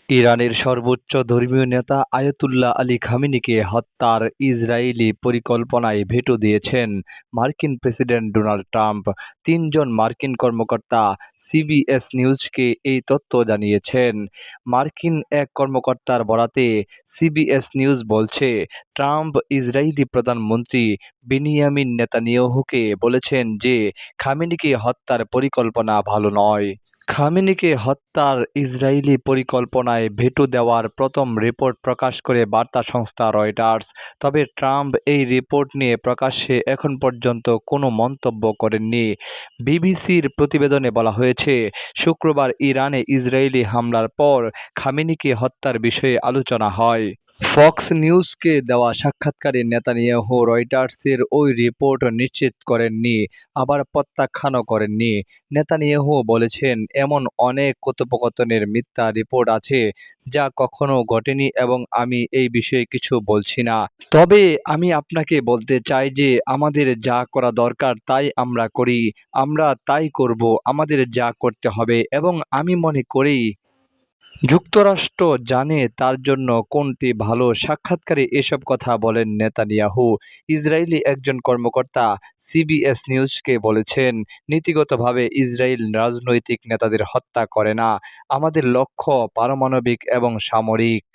ইরানের সর্বোচ্চ ধর্মীয় নেতা আয়াতুল্লাহ আলী খামেনিকে হত্যার ইসরায়েলি পরিকল্পনায় ভেটো দিয়েছেন মার্কিন প্রেসিডেন্ট ডোনাল্ড ট্রাম্প। তিনজন মার্কিন কর্মকর্তা সিবিএস নিউজকে এই তথ্য জানিয়েছেন। মার্কিন এক কর্মকর্তার বরাতে সিবিএস নিউজ বলছে, ট্রাম্প ইসরায়েলি প্রধানমন্ত্রী বেনিয়ামিন নেতানিয়াহুকে বলেছেন যে খামেনিকে হত্যার পরিকল্পনা ভালো নয়। খামেনিকে হত্যার ইসরায়েলি পরিকল্পনায় ভেটো দেওয়ার প্রথম রিপোর্ট প্রকাশ করে বার্তা সংস্থা রয়টার্স। তবে ট্রাম্প এই রিপোর্ট নিয়ে প্রকাশ্যে এখন পর্যন্ত কোনো মন্তব্য করেননি। বিবিসির প্রতিবেদনে বলা হয়েছে, শুক্রবার ইরানে ইসরায়েলি হামলার পর খামেনিকে হত্যার বিষয়ে আলোচনা হয়। ফক্স নিউজকে দেওয়া সাক্ষাৎকারে নেতানিয়াহু রয়টার্সের ওই রিপোর্ট নিশ্চিত করেননি, আবার প্রত্যাখ্যানও করেননি। নেতানিয়াহু বলেছেন, এমন অনেক কথোপকথনের মিথ্যা রিপোর্ট আছে যা কখনো ঘটেনি এবং আমি এই বিষয়ে কিছু বলছি না। তবে আমি আপনাকে বলতে চাই যে আমাদের যা করা দরকার তাই আমরা করি, আমরা তাই করব, আমাদের যা করতে হবে এবং আমি মনে করি যুক্তরাষ্ট্র জানে তার জন্য কোনটি ভালো। সাক্ষাৎকারে এসব কথা বলেন নেতানিয়াহু। ইসরায়েলি একজন কর্মকর্তা সিবিএস নিউজকে বলেছেন, নীতিগতভাবে ইসরায়েল রাজনৈতিক নেতাদের হত্যা করে না, আমাদের লক্ষ্য পারমাণবিক এবং সামরিক।